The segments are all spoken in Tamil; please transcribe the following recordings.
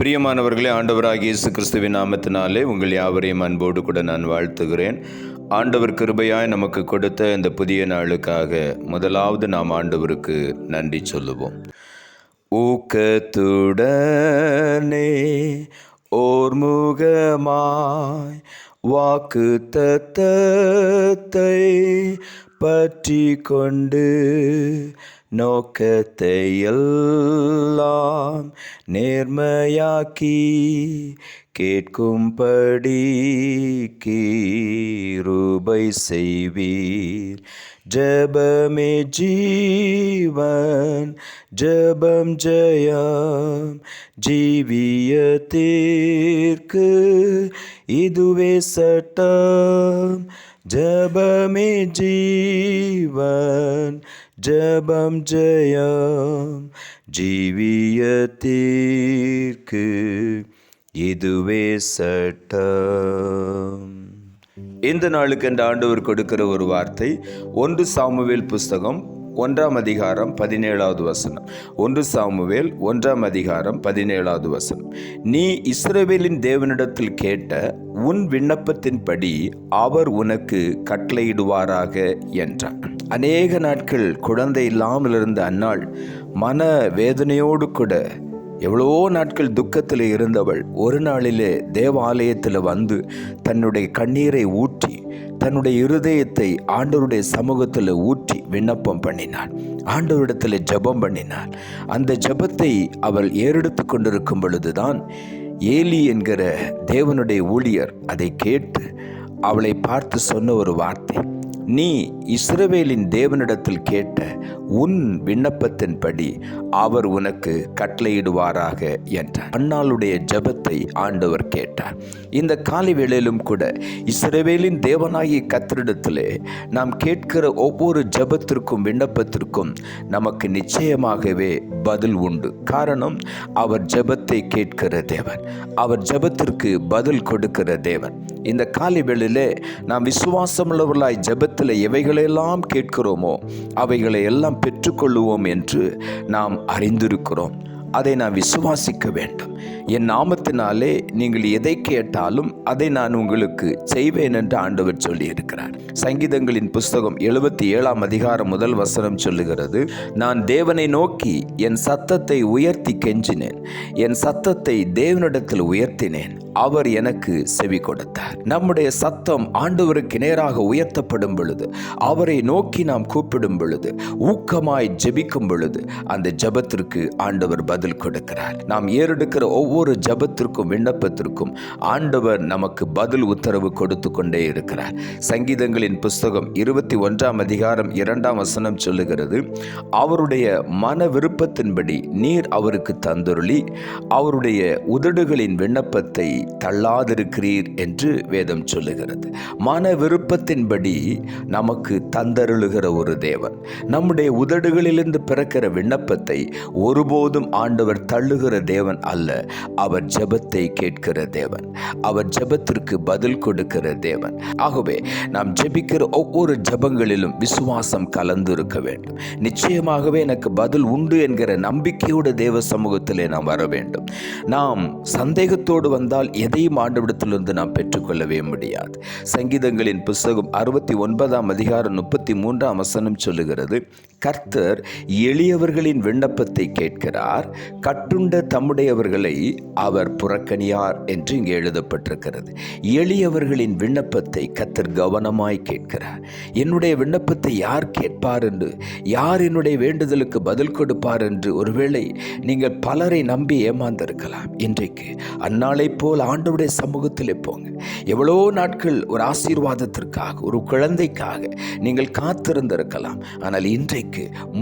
பிரியமானவர்களே, ஆண்டவராகிய இயேசு கிறிஸ்துவின் நாமத்தினாலே உங்கள் யாவரையும் அன்போடு கூட நான் வாழ்த்துகிறேன். ஆண்டவர் கிருபையாய் நமக்கு கொடுத்த இந்த புதிய நாளுக்காக முதலாவது நாம் ஆண்டவருக்கு நன்றி சொல்லுவோம். ஊக்கத்துடனே ஓர்முகமாய் வாக்கு தத்தத்தை பற்றி கொண்டு நோக்கத்தை எல்லாம் நேர்மையாக்கி கேட்கும்படி கிருபை செய்வீர். ஜெபமே ஜீவன், ஜெபம் ஜெயம், ஜீவியத்திற்கு இதுவே சட்டம். ஜெபமே ஜீவன், ஜெபம் ஜெயம், ஜீவியத்திற்கு இதுவே சட்டம். இந்த நாளுக்கு இந்த ஆண்டவர் கொடுக்கிற ஒரு வார்த்தை 1 சாமுவேல் புஸ்தகம் 1ஆம் அதிகாரம் 17வது வசனம். 1 சாமுவேல் 1ஆம் அதிகாரம் 17வது வசனம். நீ இஸ்ரவேலின் தேவனிடத்தில் கேட்ட உன் விண்ணப்பத்தின்படி அவர் உனக்கு கட்டளையிடுவாராக என்றார். அநேக நாட்கள் குழந்தை இல்லாமல் இருந்த அன்னாள் மன வேதனையோடு கூட எவ்வளோ நாட்கள் துக்கத்தில் இருந்தவள் ஒரு நாளிலே தேவாலயத்தில் வந்து தன்னுடைய கண்ணீரை ஊற்றி தன்னுடைய இருதயத்தை ஆண்டவருடைய சமூகத்தில் ஊற்றி விண்ணப்பம் பண்ணினாள். ஆண்டவரிடத்தில் ஜெபம் பண்ணினாள். அந்த ஜெபத்தை அவள் ஏறெடுத்து கொண்டிருக்கும் பொழுதுதான் ஏலி என்கிற தேவனுடைய ஊழியர் அதை கேட்டு அவளை பார்த்து சொன்ன ஒரு வார்த்தை, நீ இஸ்ரவேலின் தேவனிடத்தில் கேட்ட உன் விண்ணப்பத்தின்படி அவர் உனக்கு கட்டளையிடுவாராக என்றார். அன்னாளுடைய ஜெபத்தை ஆண்டவர் கேட்டார். இந்த காலை வேளையிலும் கூட இஸ்ரவேலின் தேவனாகிய கர்த்தரிடத்திலே நாம் கேட்கிற ஒவ்வொரு ஜெபத்திற்கும் விண்ணப்பத்திற்கும் நமக்கு நிச்சயமாகவே பதில் உண்டு. காரணம், அவர் ஜெபத்தை கேட்கிற தேவன், அவர் ஜெபத்திற்கு பதில் கொடுக்கிற தேவன். இந்த காலை வேளையிலே நாம் விசுவாசமுள்ளவர்களாய் ஜெபத்தில் எவைகளெல்லாம் கேட்கிறோமோ அவைகளை எல்லாம் பெற்றுக்கொள்ளுவோம் என்று நாம் அறிந்திருக்கிறோம். அதை நான் விசுவாசிக்க வேண்டும். என் நாமத்தினாலே நீங்கள் எதை கேட்டாலும் அதை நான் உங்களுக்கு செய்வேன் என்று ஆண்டவர் சொல்லியிருக்கிறார். சங்கீதங்களின் புஸ்தகம் 77ஆம் அதிகாரம் 1 வசனம் சொல்லுகிறது, நான் தேவனை நோக்கி என் சத்தத்தை உயர்த்தி கெஞ்சினேன், என் சத்தத்தை தேவனிடத்தில் உயர்த்தினேன், அவர் எனக்கு செவி கொடுத்தார். நம்முடைய சத்தம் ஆண்டவருக்கு நேராக உயர்த்தப்படும் பொழுது, அவரை நோக்கி நாம் கூப்பிடும் பொழுது, ஊக்கமாய் ஜெபிக்கும் பொழுது அந்த ஜெபத்திற்கு ஆண்டவர் பதில் கொடுக்கிறார். நாம் ஏறெடுக்கிற ஒவ்வொரு ஜெபத்திற்கும் விண்ணப்பத்திற்கும் ஆண்டவர் நமக்கு பதில் உத்தரவு கொடுத்து கொண்டே இருக்கிறார். சங்கீதங்களின் புஸ்தகம் 21ஆம் அதிகாரம் 2ஆம் வசனம் சொல்லுகிறது, அவருடைய மன விருப்பத்தின்படி நீர் அவருக்கு தந்தருளி அவருடைய உதடுகளின் விண்ணப்பத்தை தள்ளாதிருக்கிறீர் என்று வேதம் சொல்லுகிறது. மன விருப்பத்தின்படி நமக்கு தந்தருளுகிற ஒரு தேவன். நம்முடைய உதடுகளிலிருந்து பிறக்கிற விண்ணப்பத்தை ஒருபோதும் ஆண்டவர் தள்ளுகிற தேவன் அல்ல. அவர் ஜெபத்தை கேட்கிற தேவன், அவர் ஜெபத்திற்கு பதில் கொடுக்கிற தேவன். ஆகவே நாம் ஜெபிக்கிற ஒவ்வொரு ஜெபங்களிலும் விசுவாசம் கலந்து இருக்க வேண்டும். நிச்சயமாகவே எனக்கு பதில் உண்டு என்கிற நம்பிக்கையோடு தேவ சமூகத்திலே நாம் வர வேண்டும். நாம் சந்தேகத்தோடு வந்தால் எதையும் ஆண்டவரிடத்திலிருந்து நாம் பெற்றுக்கொள்ளவே முடியாது. சங்கீதங்களின் புஸ்தகம் 69ஆம் அதிகாரம் 33ஆம் வசனம் சொல்லுகிறது, கர்த்தர் எளியவர்களின் விண்ணப்பத்தை கேட்கிறார், கட்டுண்ட தம்முடையவர்களை அவர் புறக்கணியார் என்று இங்கே எழுதப்பட்டிருக்கிறது. எளியவர்களின் விண்ணப்பத்தை கர்த்தர் கவனமாய் கேட்கிறார். என்னுடைய விண்ணப்பத்தை யார் கேட்பார் என்று, யார் என்னுடைய வேண்டுதலுக்கு பதில் கொடுப்பார் என்று ஒருவேளை நீங்கள் பலரை நம்பி ஏமாந்திருக்கலாம். இன்றைக்கு அந்நாளை போல் ஆண்டவருடைய சமூகத்திலே போங்க. எவ்வளோ நாட்கள் ஒரு ஆசீர்வாதத்திற்காக, ஒரு குழந்தைக்காக நீங்கள் காத்திருந்திருக்கலாம். ஆனால் இன்றைக்கு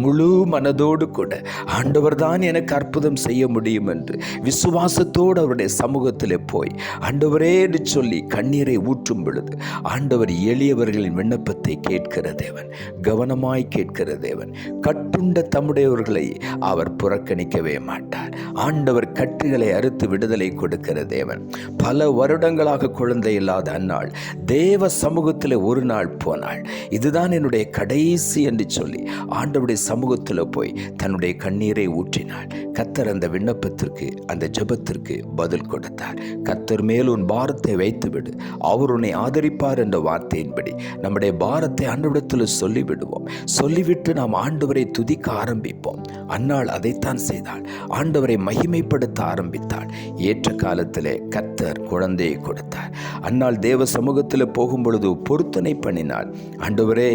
முழு மனதோடு கூட ஆண்டவர் தான் எனக்கு அற்புதம் செய்ய முடியும் என்று விசுவாசத்தோடு அவருடைய சமூகத்திலே போய் ஆண்டவரே என்று சொல்லி கண்ணீரை ஊற்றும் பொழுது ஆண்டவர் எளியவர்களின் விண்ணப்பத்தை கேட்கிற தேவன், கவனமாய் கேட்கிற தேவன். கட்டுண்ட தம்முடையவர்களை அவர் புறக்கணிக்கவே மாட்டார். ஆண்டவர் கட்டுகளை அறுத்து விடுதலை கொடுக்கிற தேவன். பல வருடங்களாக குழந்தை இல்லாத அன்னாள் தேவ சமூகத்தில் ஒரு நாள் போனாள். இதுதான் என்னுடைய கடைசி என்று சொல்லி ஆண்டவருடைய சமூகத்தில் போய் தன்னுடைய கண்ணீரை ஊற்றினாள். கர்த்தர் அந்த விண்ணப்பத்திற்கு, அந்த ஜெபத்திற்கு பதில் கொடுத்தார். கர்த்தர் மேல் உன் பாரத்தை வைத்துவிடு, அவர் உன்னை ஆதரிப்பார் என்ற வார்த்தையின்படி நம்முடைய பாரத்தை ஆண்டவரிடத்தில் சொல்லிவிடுவோம். சொல்லிவிட்டு நாம் ஆண்டவரை துதிக்க ஆரம்பிப்போம். அன்னாள் அதைத்தான் செய்தாள். ஆண்டவரை மகிமைப்படுத்த ஆரம்பித்தாள். ஏற்ற காலத்திலே கர்த்தர் குழந்தையை கொடுத்தார். அன்னாள் தேவ சமூகத்தில் போகும் பொழுது பொருத்தனை பண்ணினாள். ஆண்டவரே,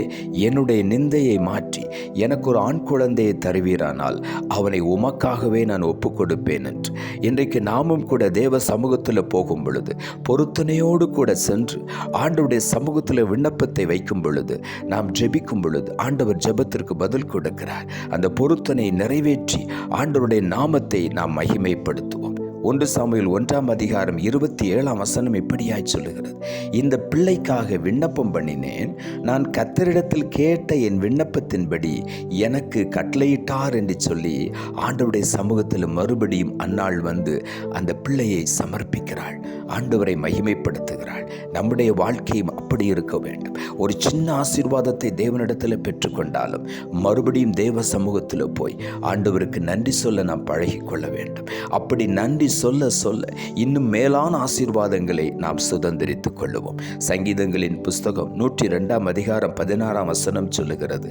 என்னுடைய நிந்தையை மாற்றி எனக்கு ஒரு ஆண் குழந்தையை தருவீரானால் அவனை உமக்காகவே நான் ஒப்புக் கொடுப்பேன் என்று. இன்றைக்கு நாமும் கூட தேவ சமூகத்தில் போகும் பொழுது பொருத்தனையோடு கூட சென்று ஆண்டவருடைய சமூகத்தில் விண்ணப்பத்தை வைக்கும் பொழுது, நாம் ஜெபிக்கும் பொழுது ஆண்டவர் ஜெபத்திற்கு பதில் கொடுக்கிறார். அந்த பொருத்தனை நிறைவேற்றி ஆண்டவருடைய நாமத்தை நாம் மகிமைப்படுத்துவோம். 1 சாமுவேல் 1:27 இப்படியாய் சொல்லுகிறது, இந்த பிள்ளைக்காக விண்ணப்பம் பண்ணினேன், நான் கர்த்தரிடத்தில் கேட்ட என் விண்ணப்பத்தின்படி எனக்கு கட்டளையிட்டார் என்று சொல்லி ஆண்டவருடைய சமூகத்தில் மறுபடியும் அன்னாள் வந்து அந்த பிள்ளையை சமர்ப்பிக்கிறாள். ஆண்டவரை மகிமைப்படுத்துகிறாள். நம்முடைய வாழ்க்கையும் அப்படி இருக்க வேண்டும். ஒரு சின்ன ஆசீர்வாதத்தை தேவனிடத்தில் பெற்றுக்கொண்டாலும் மறுபடியும் தேவ சமூகத்தில் போய் ஆண்டவருக்கு நன்றி சொல்ல நாம் பழகிக்கொள்ள வேண்டும். அப்படி நன்றி சொல்ல சொல்ல இன்னும் மேலான ஆசீர்வாதங்களை நாம் சுதந்திரித்துக் கொள்ளுவோம். சங்கீதங்களின் புஸ்தகம் 102:16 சொல்லுகிறது,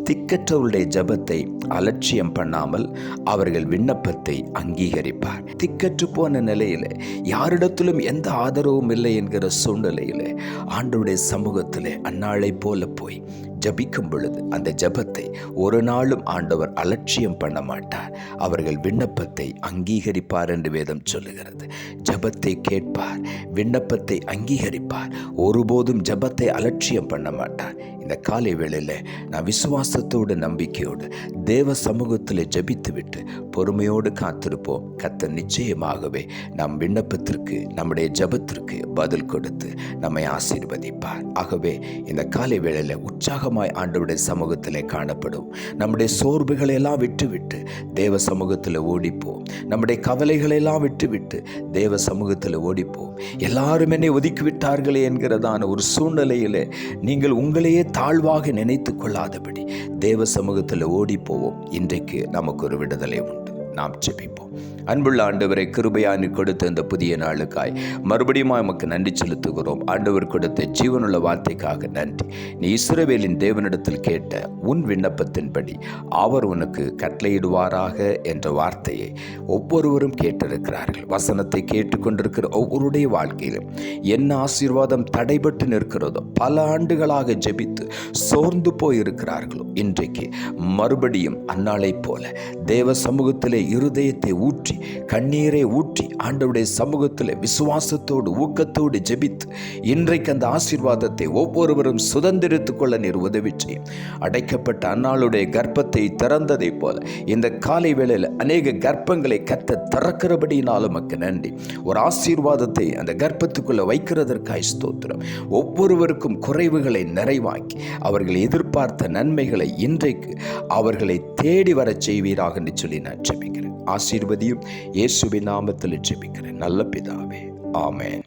திக்கற்றவருடைய ஜெபத்தை அலட்சியம் பண்ணாமல் அவர்கள் விண்ணப்பத்தை அங்கீகரிப்பார். திக்கற்று போன நிலையிலே, யாரிடத்திலும் எந்த ஆதரவும் இல்லை என்கிற சூழ்நிலையிலே ஆண்டவருடைய சமூகத்திலே அந்நாளை போல போய் ஜபிக்கும் பொழுது அந்த ஜபத்தை ஒரு நாளும் ஆண்டவர் அலட்சியம் பண்ண மாட்டார். அவர்கள் விண்ணப்பத்தை அங்கீகரிப்பார் என்று வேதம் சொல்லுகிறது. ஜபத்தை கேட்பார், விண்ணப்பத்தை அங்கீகரிப்பார். ஒருபோதும் ஜபத்தை அலட்சியம் பண்ண மாட்டார். இந்த காலை வேளையில் நான் விசுவாசத்தோடு நம்பிக்கையோடு தேவ சமூகத்தில் ஜபித்து விட்டு பொறுமையோடு காத்திருப்போம். கர்த்தர் நிச்சயமாகவே நம் விண்ணப்பத்திற்கு, நம்முடைய ஜபத்திற்கு பதில் கொடுத்து நம்மை ஆசீர்வதிப்பார். ஆகவே இந்த காலை வேளையில் உற்சாகமாய் ஆண்டவருடைய சமூகத்திலே காணப்படும். நம்முடைய சோர்வுகளை எல்லாம் விட்டுவிட்டு தேவ சமூகத்தில் ஓடிப்போம். நம்முடைய கவலைகளை எல்லாம் விட்டுவிட்டு தேவ சமூகத்தில் ஓடிப்போம். எல்லாரும் என்னை ஒதுக்கிவிட்டார்களே என்கிறதான ஒரு சூழ்நிலையிலே நீங்கள் உங்களையே தாழ்வாக நினைத்து கொள்ளாதபடி தேவ சமூகத்தில் ஓடி போவோம். இன்றைக்கு நமக்கு ஒரு விடுதலை உண்டு. நாம் ஜெபிப்போம். அன்புள்ள ஆண்டவரை, கிருபையாய் கொடுத்த இந்த புதிய நாளுக்காய் மறுபடியும் நமக்கு நன்றி செலுத்துகிறோம். ஆண்டவர் கொடுத்த ஜீவனுள்ள வார்த்தைக்காக நன்றி. நீ இஸ்ரவேலின் தேவனிடத்தில் கேட்ட உன் விண்ணப்பத்தின்படி அவர் உனக்கு கட்டளையிடுவாராக என்ற வார்த்தையை ஒவ்வொருவரும் கேட்டிருக்கிறார்கள். வசனத்தை கேட்டுக்கொண்டிருக்கிற ஒவ்வொருடைய வாழ்க்கையிலும் என்ன ஆசீர்வாதம் தடைபட்டு நிற்கிறதோ, பல ஆண்டுகளாக ஜெபித்து சோர்ந்து போயிருக்கிறார்களோ, இன்றைக்கு மறுபடியும் அந்நாளை போல தேவ சமூகத்திலே இருதயத்தை ஊற்றி, கண்ணீரை ஊற்றி ஆண்டவருடைய சமூகத்தில் விசுவாசத்தோடு ஊக்கத்தோடு ஜெபித்து இன்றைக்கு அந்த ஆசீர்வாதத்தை ஒவ்வொருவரும் சுதந்திரித்துக் கொள்ள நீர் உதவி செய்யும். அடைக்கப்பட்ட அன்னாளுடைய கர்ப்பத்தை திறந்ததை போல இந்த காலை வேளையில் அநேக கர்ப்பங்களை கர்த்தர் திறக்கிறபடியினால் உமக்கு நன்றி. ஒரு ஆசீர்வாதத்தை அந்த கர்ப்பத்துக்குள்ள வைக்கிறதற்காய் ஸ்தோத்திரம். ஒவ்வொருவருக்கும் குறைவுகளை நிறைவாக்கி அவர்கள் எதிர்பார்த்த நன்மைகளை இன்றைக்கு அவர்களை தேடி வரச் செய்வீராக என்று சொல்லி நான் ஜெபிக்கிறேன். ஆசீர்வதியும் இயேசுவின் நாமத்தில் ஜெபிக்கிறேன் நல்ல பிதாவே, ஆமென்.